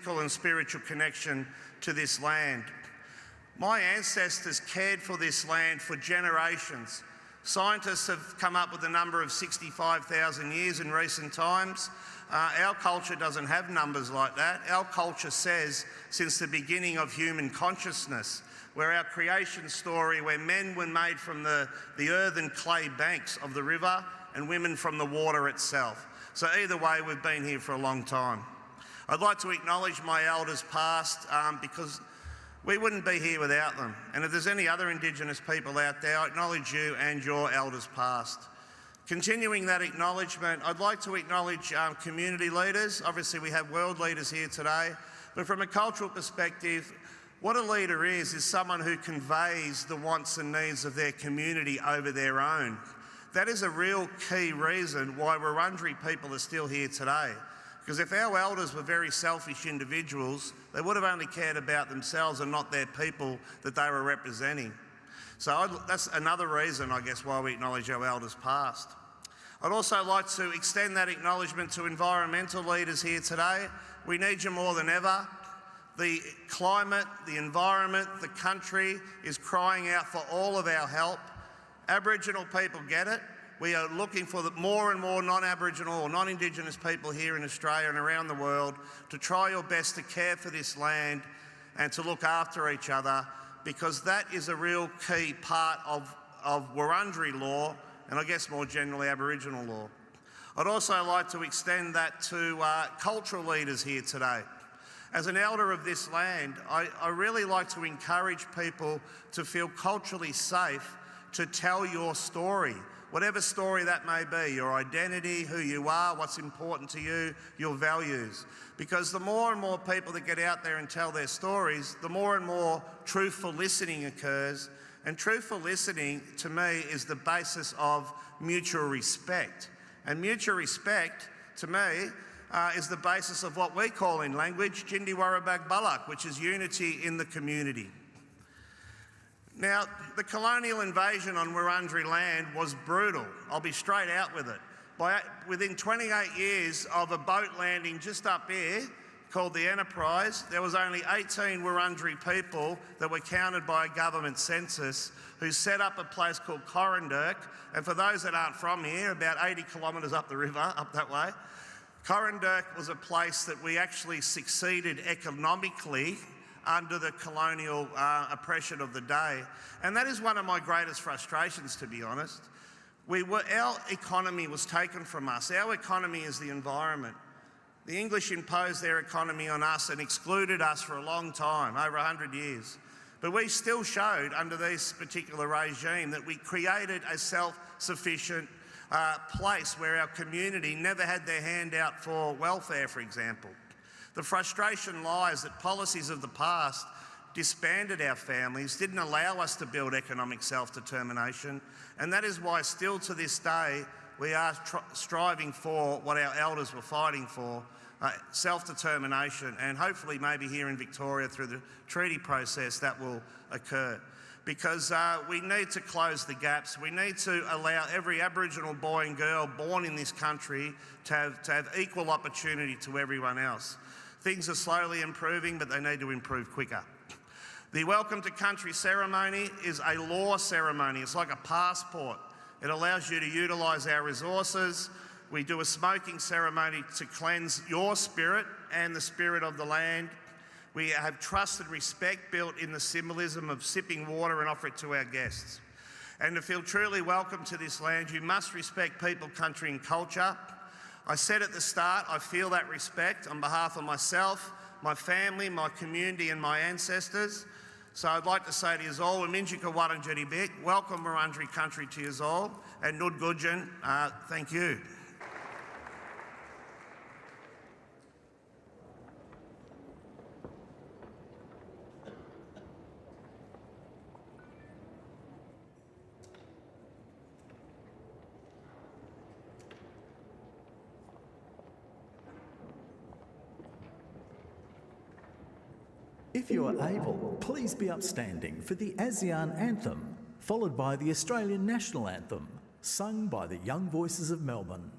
physical and spiritual connection to this land. My ancestors cared for this land for generations. Scientists have come up with a number of 65,000 years in recent times. Our culture doesn't have numbers like that. Our culture says since the beginning of human consciousness, where our creation story, where men were made from the earth and clay banks of the river and women from the water itself. So either way, we've been here for a long time. I'd like to acknowledge my elders past because we wouldn't be here without them. And if there's any other Indigenous people out there, I acknowledge you and your elders past. Continuing that acknowledgement, I'd like to acknowledge community leaders. Obviously we have world leaders here today, but from a cultural perspective, what a leader is someone who conveys the wants and needs of their community over their own. That is a real key reason why Wurundjeri people are still here today. Because if our elders were very selfish individuals, they would have only cared about themselves and not their people that they were representing. So that's another reason, I guess, why we acknowledge our elders past. I'd also like to extend that acknowledgement to environmental leaders here today. We need you more than ever. The climate, the environment, the country is crying out for all of our help. Aboriginal people get it. We are looking for more and more non-Aboriginal or non-Indigenous people here in Australia and around the world to try your best to care for this land and to look after each other, because that is a real key part of Wurundjeri law and I guess more generally Aboriginal law. I'd also like to extend that to cultural leaders here today. As an elder of this land, I really like to encourage people to feel culturally safe to tell your story. Whatever story that may be, your identity, who you are, what's important to you, your values. Because the more and more people that get out there and tell their stories, the more and more truthful listening occurs. And truthful listening, to me, is the basis of mutual respect. And mutual respect, to me, is the basis of what we call in language, Jindi Warabag Balak, which is unity in the community. Now, the colonial invasion on Wurundjeri land was brutal. I'll be straight out with it. Within 28 years of a boat landing just up here, called the Enterprise, there was only 18 Wurundjeri people that were counted by a government census who set up a place called Corranderk. And for those that aren't from here, about 80 kilometres up the river, up that way, Corranderk was a place that we actually succeeded economically under the colonial oppression of the day. And that is one of my greatest frustrations, to be honest. Our economy was taken from us. Our economy is the environment. The English imposed their economy on us and excluded us for a long time, over 100 years. But we still showed under this particular regime that we created a self-sufficient place where our community never had their hand out for welfare, for example. The frustration lies that policies of the past disbanded our families, didn't allow us to build economic self-determination, and that is why still to this day we are striving for what our elders were fighting for, self-determination, and hopefully maybe here in Victoria through the treaty process that will occur. Because we need to close the gaps. We need to allow every Aboriginal boy and girl born in this country to have equal opportunity to everyone else. Things are slowly improving, but they need to improve quicker. The Welcome to Country ceremony is a law ceremony. It's like a passport. It allows you to utilise our resources. We do a smoking ceremony to cleanse your spirit and the spirit of the land. We have trust and respect built in the symbolism of sipping water and offer it to our guests. And to feel truly welcome to this land, you must respect people, country and culture. I said at the start, I feel that respect on behalf of myself, my family, my community and my ancestors. So I'd like to say to you all, Waminjika Wurundjeri Bik, welcome Wurundjeri country to you all, and Nud Gudjin, thank you. If you are able, please be upstanding for the ASEAN Anthem, followed by the Australian National Anthem, sung by the Young Voices of Melbourne.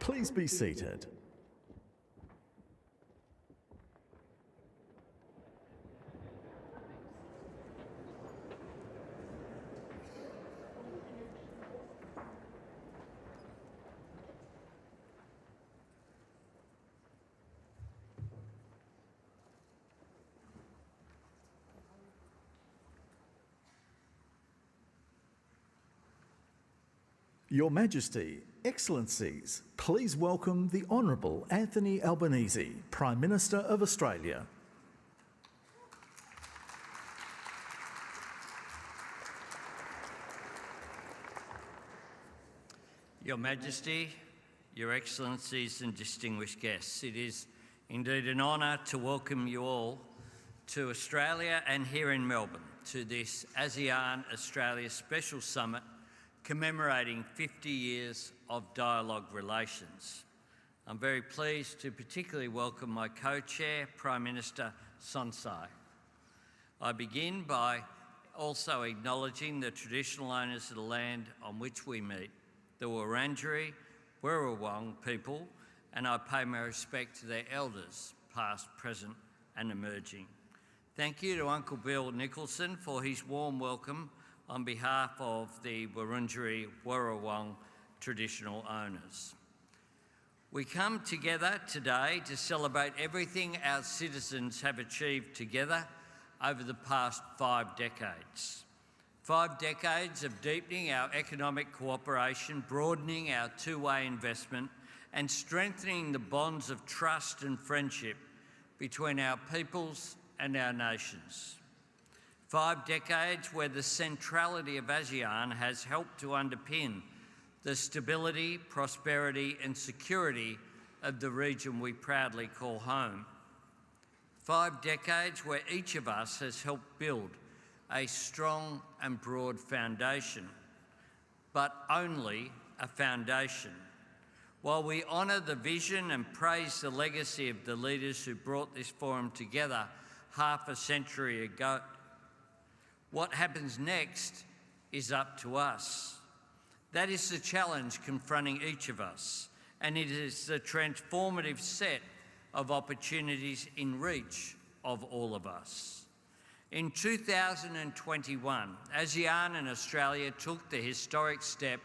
Please be seated. Your Majesty, Excellencies, please welcome the Honourable Anthony Albanese, Prime Minister of Australia. Your Majesty, Your Excellencies and distinguished guests, it is indeed an honour to welcome you all to Australia and here in Melbourne to this ASEAN-Australia Special Summit commemorating 50 years of dialogue relations. I'm very pleased to particularly welcome my co-chair, Prime Minister Sonsai. I begin by also acknowledging the traditional owners of the land on which we meet, the Wurundjeri, Wirrawong people, and I pay my respect to their elders, past, present and emerging. Thank you to Uncle Bill Nicholson for his warm welcome on behalf of the Wurundjeri Wirrawong traditional owners. We come together today to celebrate everything our citizens have achieved together over the past 5 decades. 5 decades of deepening our economic cooperation, broadening our two-way investment and strengthening the bonds of trust and friendship between our peoples and our nations. 5 decades where the centrality of ASEAN has helped to underpin the stability, prosperity and security of the region we proudly call home. 5 decades where each of us has helped build a strong and broad foundation, but only a foundation. While we honour the vision and praise the legacy of the leaders who brought this forum together half a century ago, what happens next is up to us. That is the challenge confronting each of us, and it is the transformative set of opportunities in reach of all of us. In 2021, ASEAN and Australia took the historic step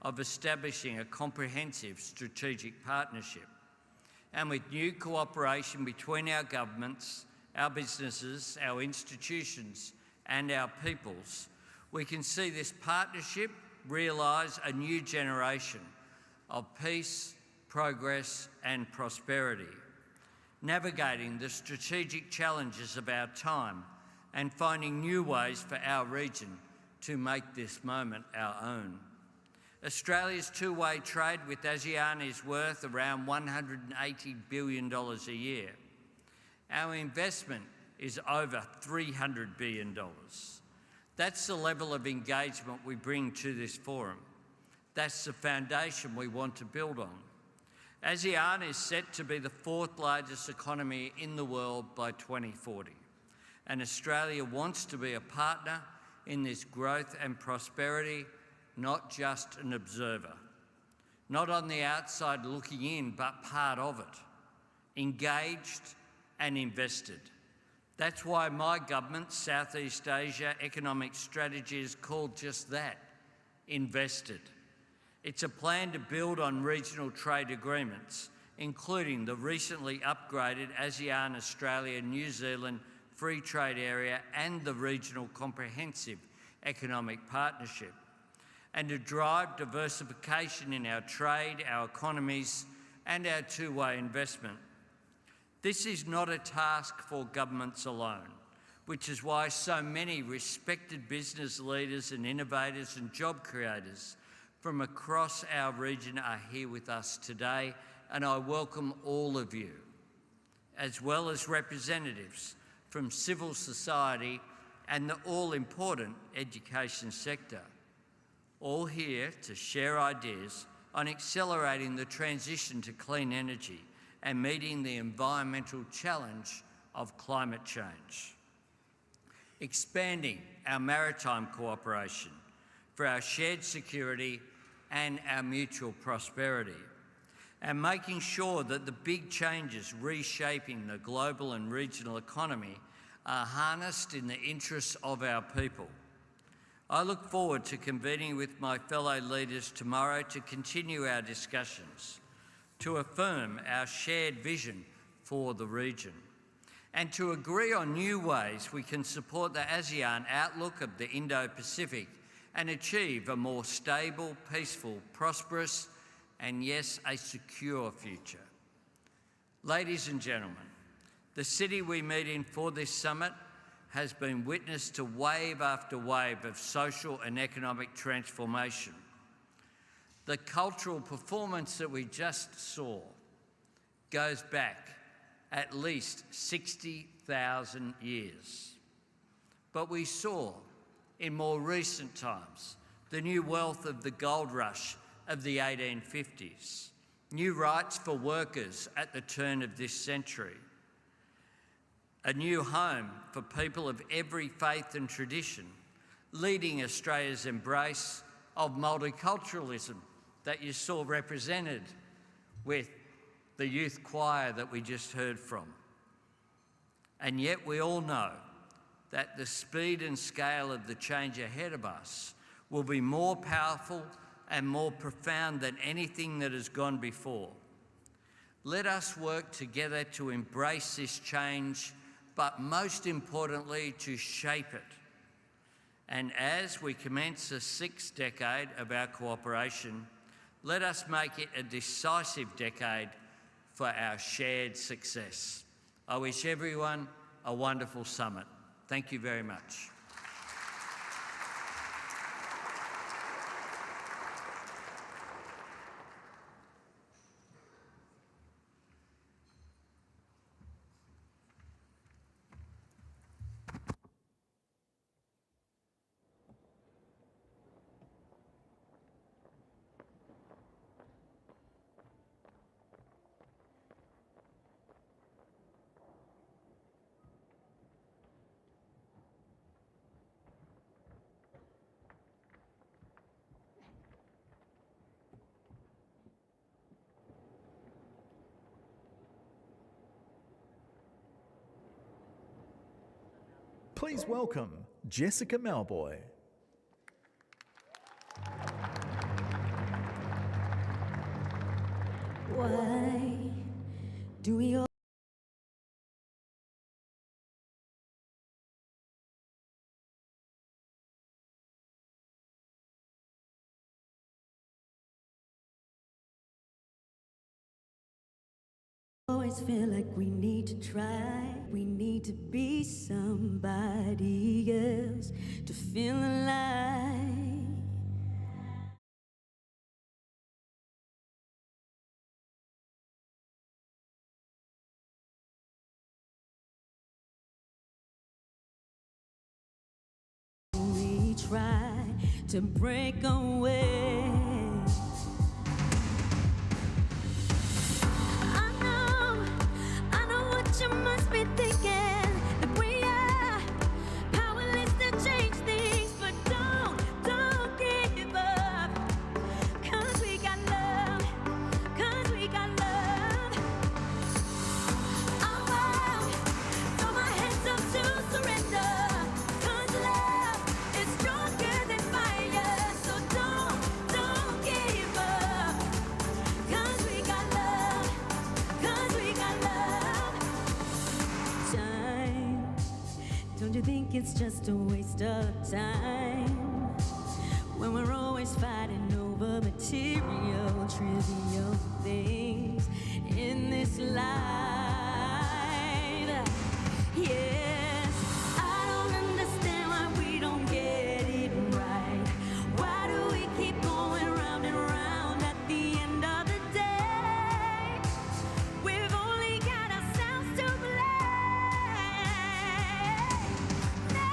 of establishing a comprehensive strategic partnership. And with new cooperation between our governments, our businesses, our institutions, and our peoples, we can see this partnership realise a new generation of peace, progress and prosperity, navigating the strategic challenges of our time and finding new ways for our region to make this moment our own. Australia's two-way trade with ASEAN is worth around $180 billion a year. Our investment is over $300 billion. That's the level of engagement we bring to this forum. That's the foundation we want to build on. ASEAN is set to be the 4th largest economy in the world by 2040, and Australia wants to be a partner in this growth and prosperity, not just an observer. Not on the outside looking in, but part of it, engaged and invested. That's why my government's Southeast Asia economic strategy is called just that, invested. It's a plan to build on regional trade agreements, including the recently upgraded ASEAN, Australia, New Zealand Free Trade Area and the Regional Comprehensive Economic Partnership, and to drive diversification in our trade, our economies and our two-way investment. This is not a task for governments alone, which is why so many respected business leaders and innovators and job creators from across our region are here with us today, and I welcome all of you, as well as representatives from civil society and the all-important education sector, all here to share ideas on accelerating the transition to clean energy and meeting the environmental challenge of climate change. Expanding our maritime cooperation for our shared security and our mutual prosperity. and making sure that the big changes reshaping the global and regional economy are harnessed in the interests of our people. I look forward to convening with my fellow leaders tomorrow to continue our discussions, to affirm our shared vision for the region, and to agree on new ways we can support the ASEAN outlook of the Indo-Pacific and achieve a more stable, peaceful, prosperous, and yes, a secure future. Ladies and gentlemen, the city we meet in for this summit has been witness to wave after wave of social and economic transformation. The cultural performance that we just saw goes back at least 60,000 years. But we saw in more recent times the new wealth of the gold rush of the 1850s, new rights for workers at the turn of this century, a new home for people of every faith and tradition, leading Australia's embrace of multiculturalism that you saw represented with the youth choir that we just heard from. And yet we all know that the speed and scale of the change ahead of us will be more powerful and more profound than anything that has gone before. Let us work together to embrace this change, but most importantly, to shape it. And as we commence the 6th decade of our cooperation, let us make it a decisive decade for our shared success. I wish everyone a wonderful summit. Thank you very much. Please welcome Jessica Malboy. Why do we always feel like we need to try? We need to be somebody else to feel alive. We try to break away. I know what you must be thinking, that we are powerless to change things, but don't give up, 'cause we got love, 'cause we got love. Oh, throw my hands up to surrender, 'cause love is stronger than fire, so don't give up, 'cause we got love, 'cause we got love. Time, don't you think it's just a waste of time when we're always fighting over material, trivial things in this life? Yes, I don't understand why we don't get it right. Why do we keep going round and round at the end of the day? We've only got ourselves to blame. No,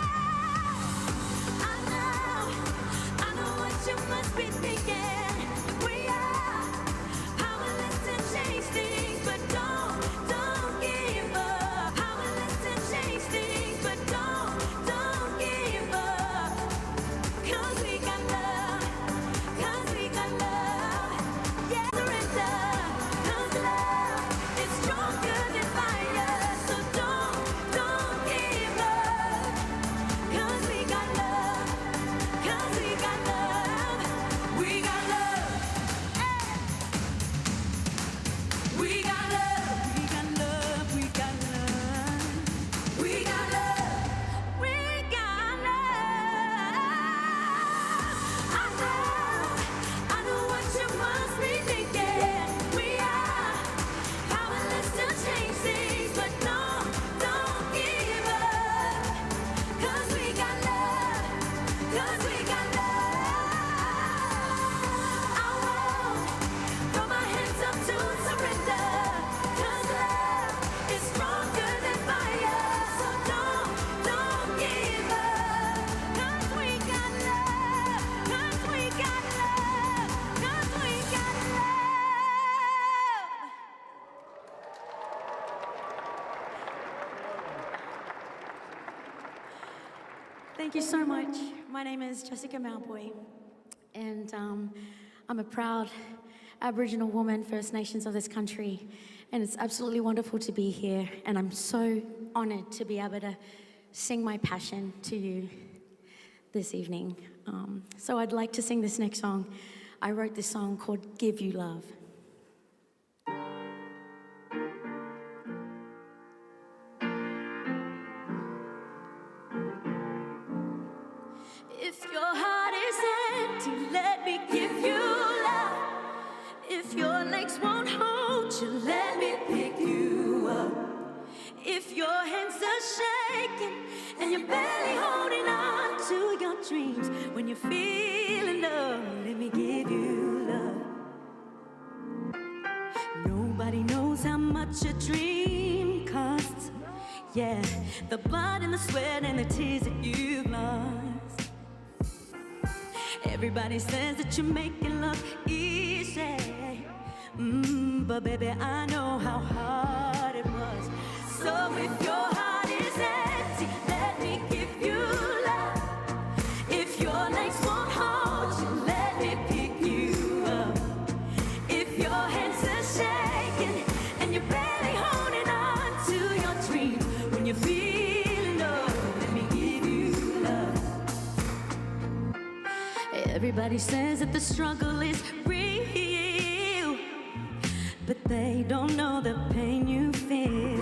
I know what you must be thinking. We are powerless to change things, but don't give up. Powerless to change things. Thank you so much. My name is Jessica Malboy, and I'm a proud Aboriginal woman, First Nations of this country, and it's absolutely wonderful to be here, and I'm so honoured to be able to sing my passion to you this evening. So I'd like to sing this next song. I wrote this song called Give You Love. If your heart is empty, let me give you love. If your legs won't hold you, let me pick you up. If your hands are shaking and you're barely holding on to your dreams, when you're feeling low, let me give you love. Nobody knows how much a dream costs. Yeah, the blood and the sweat and the tears that you've lost. Everybody says that you make it look easy, but baby, I know how hard it was. So if your heart is empty, let me give you love. If your legs won't hold you, let me pick you up. If your hands are shaking and you're barely holding on to your dreams, when you're feeling low, let me give you love. Everybody says that the struggle is real, but they don't know the pain you feel.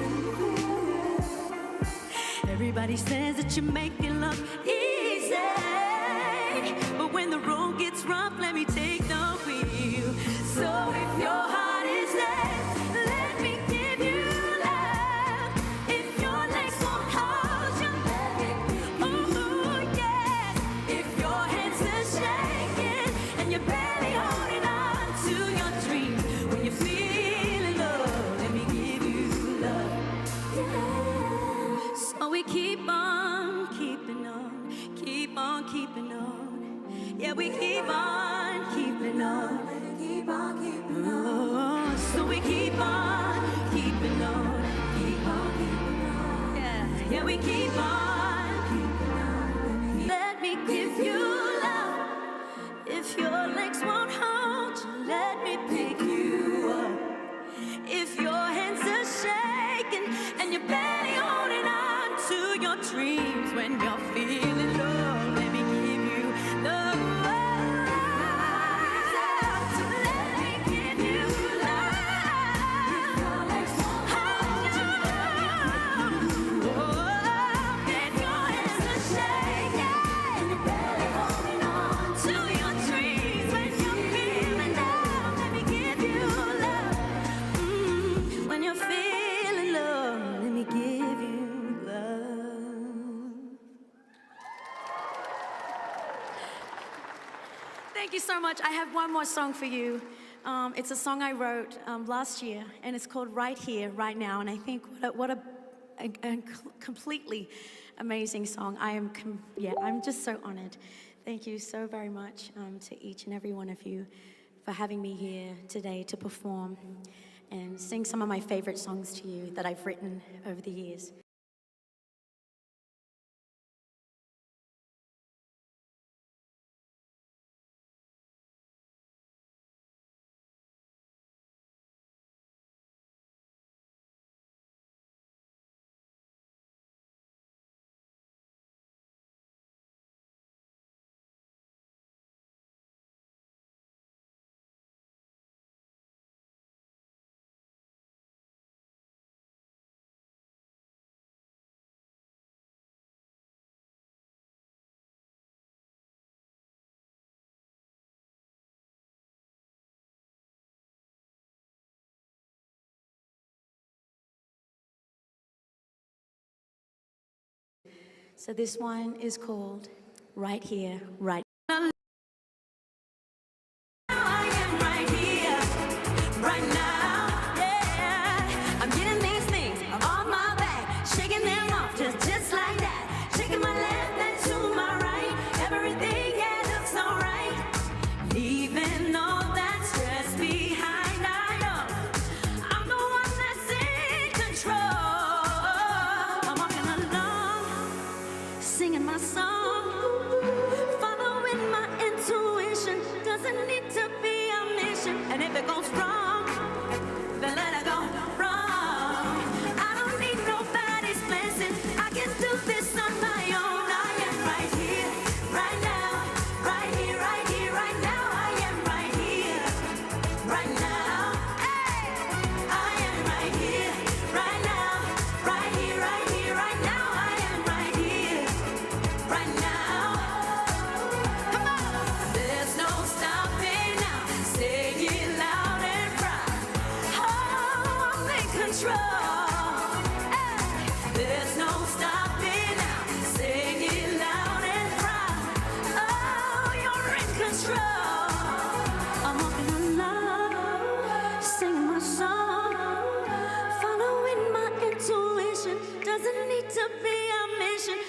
Everybody says that you make it look easy, but when the road gets rough, let me take the wheel. So if your heart is empty, let me give you love. If your legs won't hold you, let me give you love. Yes. If your hands are shaking and you're barely holding on to your dreams, when you're feeling low, let me give you love. Yeah. So we keep on keeping on, keep on keeping on. Yeah, we keep on keeping on, keep on keeping on. So we keep on keeping on, keep on keeping on. Yeah, yeah, we keep on keeping on. Let me give you love. If your legs won't hold you, let me pick you up. If your hands are shaking and you're barely holding on to your dreams, when you're feeling low, let me give you love. Let me give you love. If your hands are shaking and you're barely holding on to your dreams, when you're feeling down, let me give you love. When you're feeling low, let me give you love. Thank you so much. I have one more song for you. It's a song I wrote last year, and it's called Right Here, Right Now. And I think what a completely amazing song. I'm just so honored. Thank you so very much to each and every one of you for having me here today to perform and sing some of my favorite songs to you that I've written over the years. So this one is called Right Here, Right Now. I am right here, right now, yeah. I'm getting these things off my back, shaking them off just like that. Shaking my left and to my right, everything, yeah, looks alright. Leaving all that stress behind, I know I'm the one that's in control. I'm walking along, singing my song.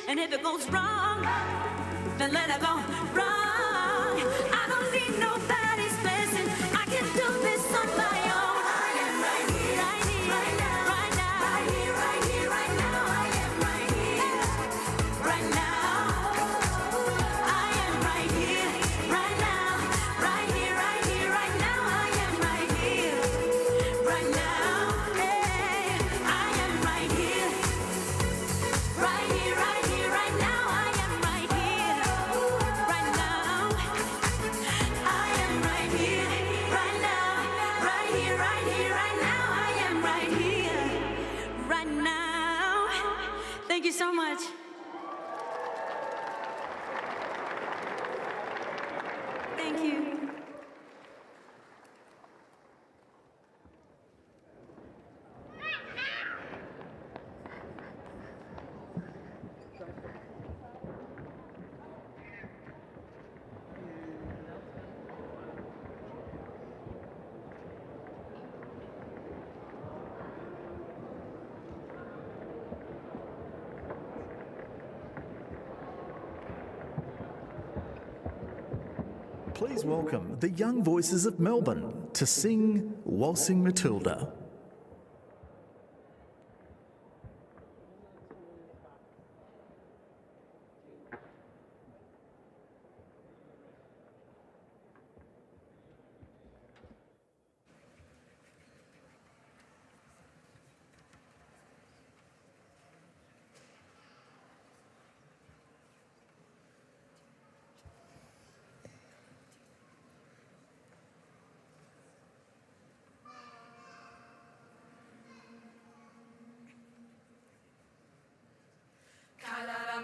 And if it goes wrong, then let it go wrong. I don't need nobody's blessing. I can do this on my own. I am right here, right here, right now, right now, right here, right here, right now. I am right here, right now. I am right here, right now, right here, right here, right now. I am right here, right now. Hey, I am right here, right here, right here, right now. I am right here, right now. I am right here, right now, right here, right here, right now. I am right here, right now. Thank you so much. Thank you. Please welcome the Young Voices of Melbourne to sing Waltzing Matilda.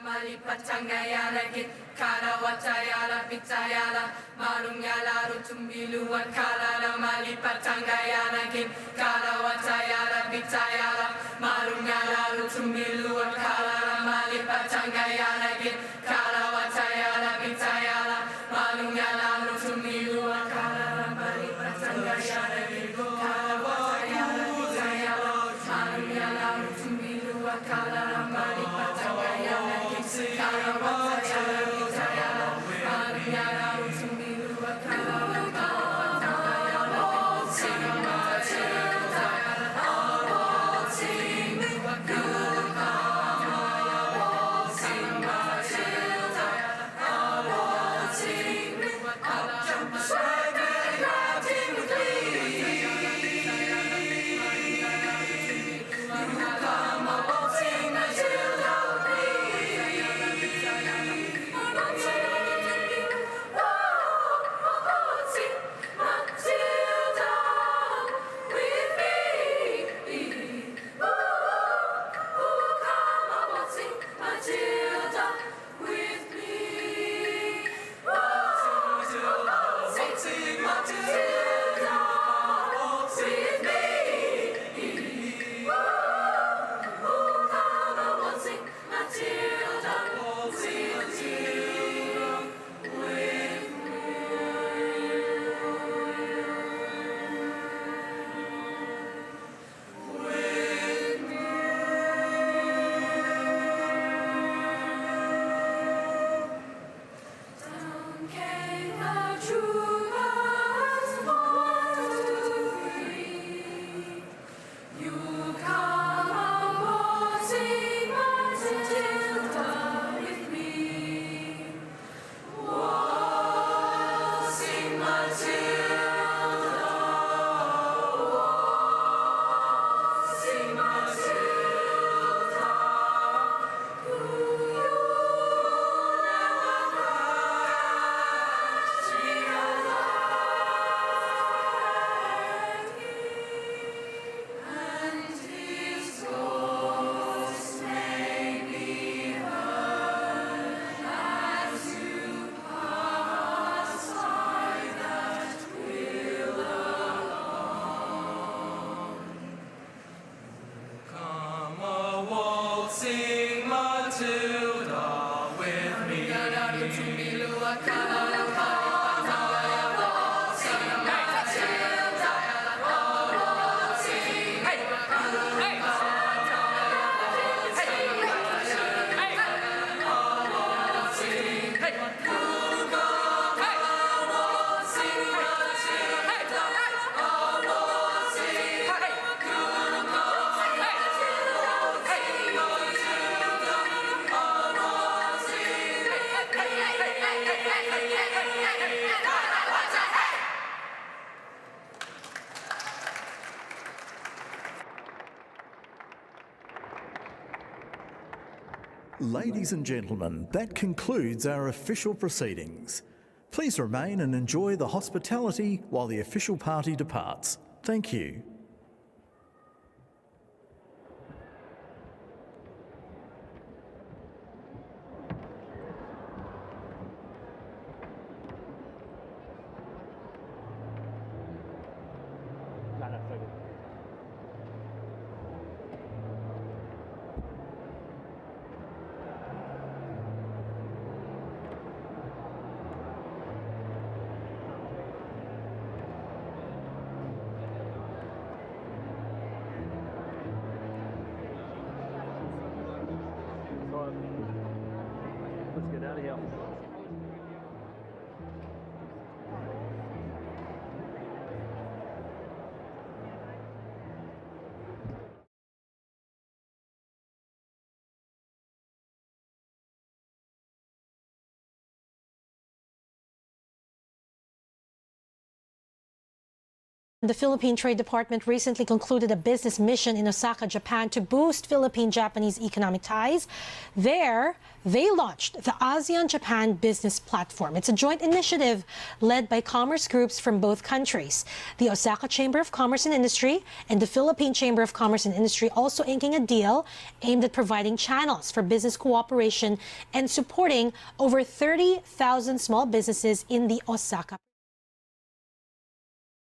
Malipatangayala git kara watayala pitayala marungala rutumbiluan kala malipatangayala git kara watayala pitayala marungala rutumbiluan kala malipatangayala git kara watayala pitayala marungala rutumbiluan kala malipatangayala git kara watayala pitayala marungala rutumbiluan kala malipatangayala Sing Ladies and gentlemen, that concludes our official proceedings. Please remain and enjoy the hospitality while the official party departs. Thank you. Let's get out of here. The Philippine Trade Department recently concluded a business mission in Osaka, Japan to boost Philippine-Japanese economic ties. There, they launched the ASEAN-Japan Business Platform. It's a joint initiative led by commerce groups from both countries. The Osaka Chamber of Commerce and Industry and the Philippine Chamber of Commerce and Industry also inking a deal aimed at providing channels for business cooperation and supporting over 30,000 small businesses in the Osaka